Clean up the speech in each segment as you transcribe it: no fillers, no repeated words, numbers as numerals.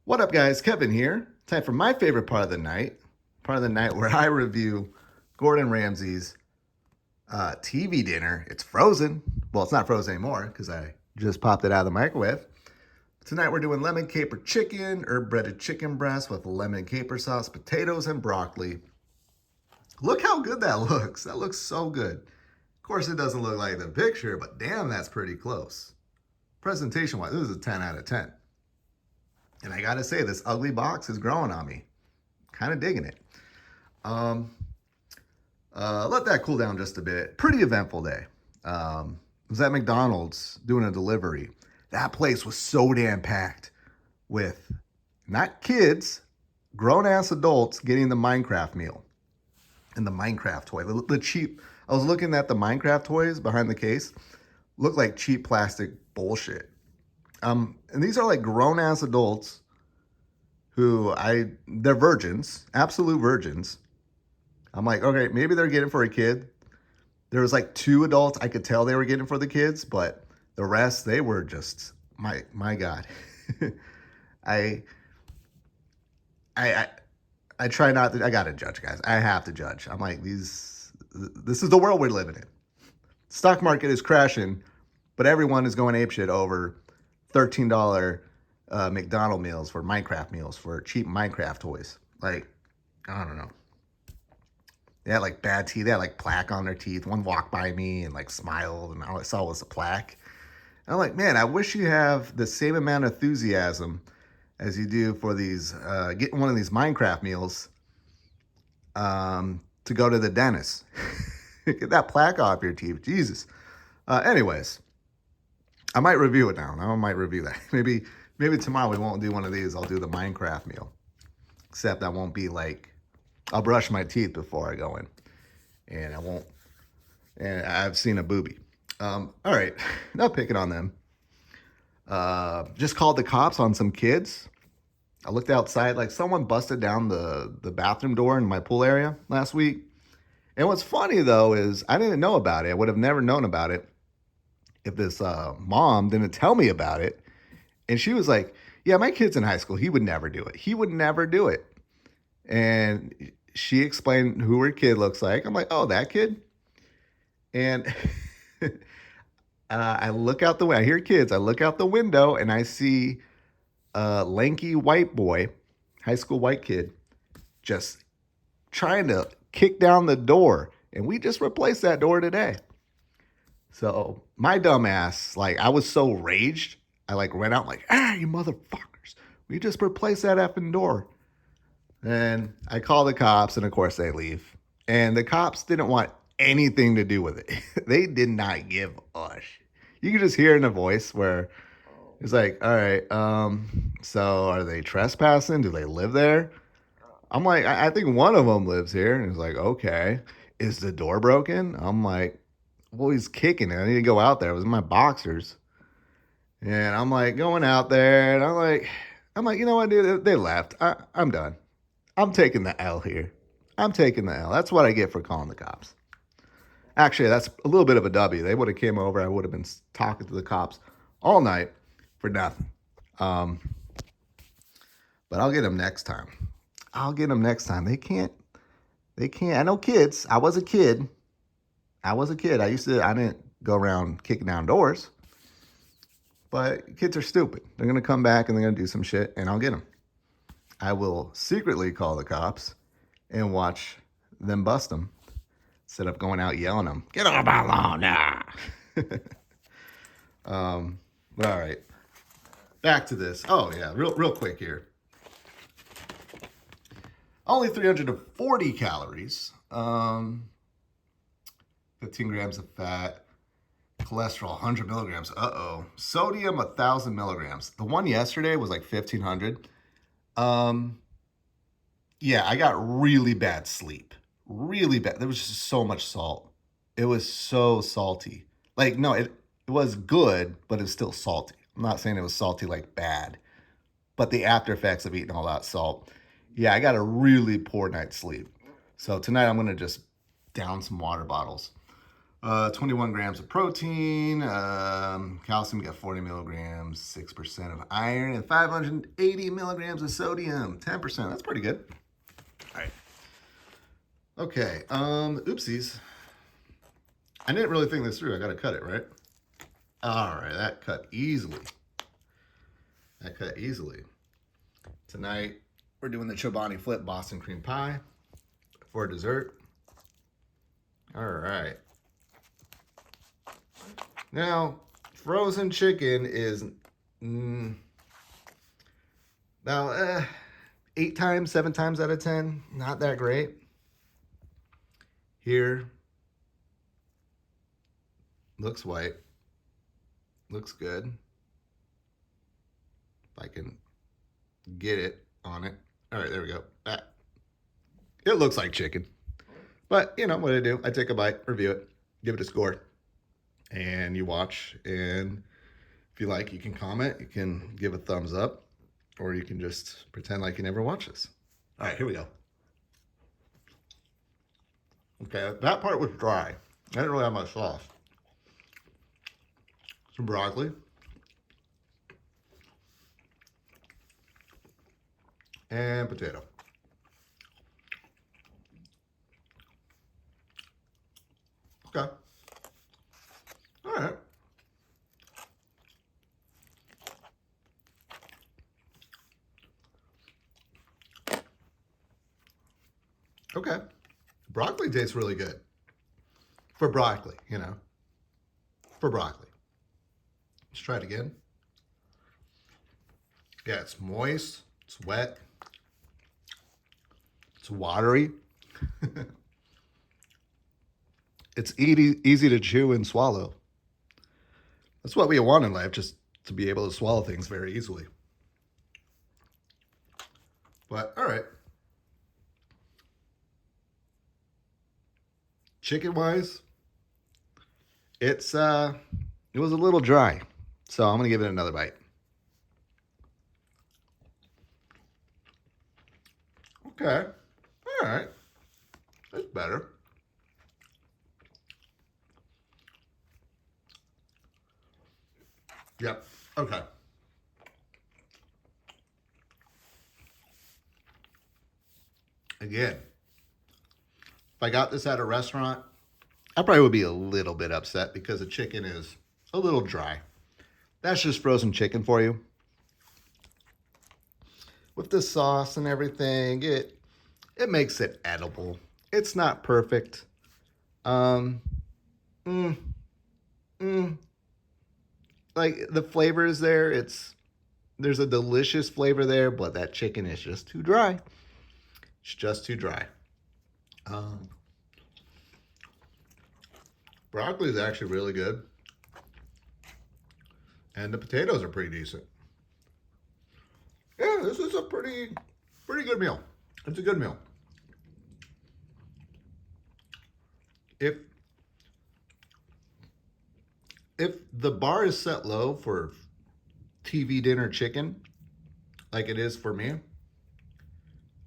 What up, guys? Kevin here. Time for my favorite part of the night where I review Gordon Ramsay's TV dinner. It's frozen. Well, it's not frozen anymore because I just popped it out of the microwave. Tonight we're doing lemon caper chicken, herb breaded chicken breast with lemon caper sauce, potatoes, and broccoli. Look how good that looks. That looks so good. Of course, it doesn't look like the picture, but damn, that's pretty close. Presentation-wise, this is a 10 out of 10. And I gotta say, this ugly box is growing on me. Kind of digging it. Um, Let that cool down just a bit. Pretty eventful day. Was at McDonald's doing a delivery. That place was so damn packed with not kids, grown-ass adults getting the Minecraft meal and the Minecraft toy. The cheap, I was looking at the Minecraft toys behind the case. Looked like cheap plastic bullshit. And these are like grown-ass adults they're virgins, absolute virgins. I'm like, okay, maybe they're getting for a kid. There was like two adults I could tell they were getting for the kids, but the rest, they were just, my God. I, I, I try not to, I gotta judge, guys. I have to judge. I'm like, this is the world we're living in. Stock market is crashing, but everyone is going apeshit over $13 McDonald meals for Minecraft meals for cheap Minecraft toys. Like, I don't know. They had like bad teeth. They had like plaque on their teeth. One walked by me and like smiled, and all I saw was a plaque. And I'm like, man, I wish you have the same amount of enthusiasm as you do for these getting one of these Minecraft meals to go to the dentist. Get that plaque off your teeth, Jesus. Anyways, I might review it now. I might review that. Maybe tomorrow we won't do one of these. I'll do the Minecraft meal. Except I won't be like, I'll brush my teeth before I go in. And I won't, and I've seen a booby. All right, not picking on them. Just called the cops on some kids. I looked outside, like someone busted down the bathroom door in my pool area last week. And what's funny though is I didn't know about it. I would have never known about it if this mom didn't tell me about it. And she was like, yeah, my kid's in high school. He would never do it. He would never do it. And she explained who her kid looks like. I'm like, oh, that kid? And I look out the window. I hear kids. I look out the window and I see a lanky white boy, high school white kid, just trying to kick down the door. And we just replaced that door today. So my dumb ass, like I was so raged, I like ran out like, you motherfuckers. We just replaced that effing door. And I call the cops and of course they leave. And the cops didn't want anything to do with it. They did not give a shit. You can just hear in the voice where it's like, all right, so are they trespassing? Do they live there? I'm like, I think one of them lives here. And he's like, okay. Is the door broken? I'm like, well, he's kicking it. I need to go out there. It was in my boxers. And I'm like going out there and I'm like, you know what, dude? They left. I'm done. I'm taking the L here. I'm taking the L. That's what I get for calling the cops. Actually, that's a little bit of a W. They would have came over. I would have been talking to the cops all night for nothing. But I'll get them next time. I'll get them next time. They can't. I know kids. I was a kid. I didn't go around kicking down doors. But kids are stupid. They're going to come back and they're going to do some shit, and I'll get them. I will secretly call the cops and watch them bust them instead of going out yelling them, get off my lawn now. But all right. Back to this. Oh, yeah, real quick here. Only 340 calories. 15 grams of fat. Cholesterol, 100 milligrams. Sodium, 1,000 milligrams. The one yesterday was like 1,500. Yeah, I got really bad sleep. Really bad. There was just so much salt. It was so salty. Like, no, it was good, but it was still salty. I'm not saying it was salty like bad, but the after effects of eating all that salt. Yeah, I got a really poor night's sleep. So tonight I'm going to just down some water bottles. 21 grams of protein, calcium, we got 40 milligrams, 6% of iron, and 580 milligrams of sodium, 10%. That's pretty good. All right. Okay, oopsies. I didn't really think this through. I got to cut it, right? All right, that cut easily. Tonight, we're doing the Chobani Flip Boston Cream Pie for dessert. All right. Now, frozen chicken is now 8 times, 7 times out of 10, not that great. Here, looks white, looks good. If I can get it on it. All right, there we go. It looks like chicken. But, you know, what I do, I take a bite, review it, give it a score. And you watch, and if you like, you can comment, you can give a thumbs up, or you can just pretend like you never watch this. All right, here we go. Okay, that part was dry. I didn't really have much sauce. Some broccoli. And potato. Okay. All right. Okay. Broccoli tastes really good. For broccoli, you know. For broccoli. Let's try it again. Yeah, it's moist. It's wet. It's watery. It's easy to chew and swallow. That's what we want in life, just to be able to swallow things very easily. But, all right. Chicken-wise, it was a little dry. So I'm going to give it another bite. Okay. All right. That's better. Yep. Okay. Again, if I got this at a restaurant, I probably would be a little bit upset because the chicken is a little dry. That's just frozen chicken for you. With the sauce and everything, it makes it edible. It's not perfect. Like the flavor is there. There's a delicious flavor there, but that chicken is just too dry. It's just too dry. Broccoli is actually really good. And the potatoes are pretty decent. Yeah, this is a pretty good meal. It's a good meal. If the bar is set low for TV dinner chicken, like it is for me,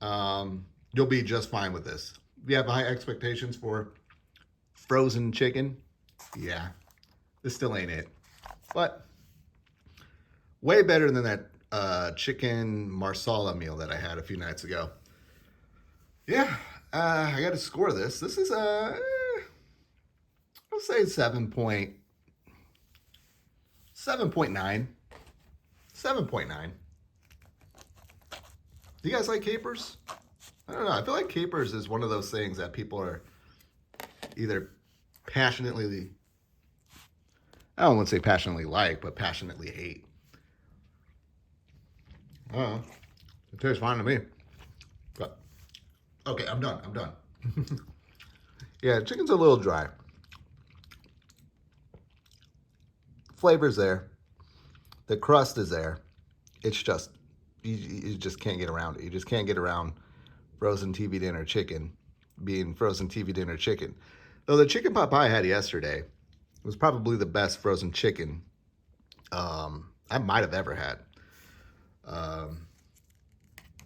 you'll be just fine with this. If you have high expectations for frozen chicken, yeah, this still ain't it. But way better than that chicken marsala meal that I had a few nights ago. Yeah, I got to score this. This is I'll say 7.9. 7.9. Do you guys like capers? I don't know. I feel like capers is one of those things that people are either passionately, I don't want to say passionately like, but passionately hate. Oh, it tastes fine to me. But, okay, I'm done. Yeah, chicken's a little dry. Flavor's there. The crust is there. It's just, you just can't get around it. You just can't get around frozen TV dinner chicken being frozen TV dinner chicken. Though the chicken pot pie I had yesterday was probably the best frozen chicken I might have ever had.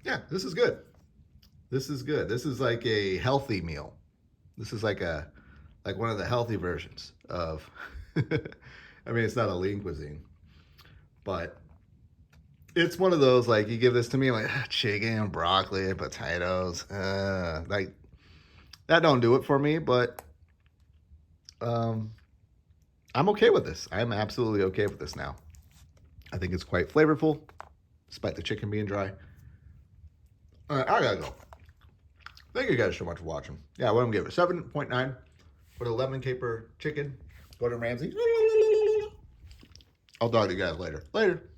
Yeah, this is good. This is good. This is like a healthy meal. This is like a like one of the healthy versions of. I mean, it's not a lean cuisine, but it's one of those like you give this to me like chicken, broccoli, potatoes, like that don't do it for me. But um, I'm okay with this. I'm absolutely okay with this now. I think it's quite flavorful, despite the chicken being dry. All right, I gotta go. Thank you guys so much for watching. Yeah, what I'm giving it 7.9 for the lemon caper chicken. Gordon Ramsay. I'll talk to you guys later. Later.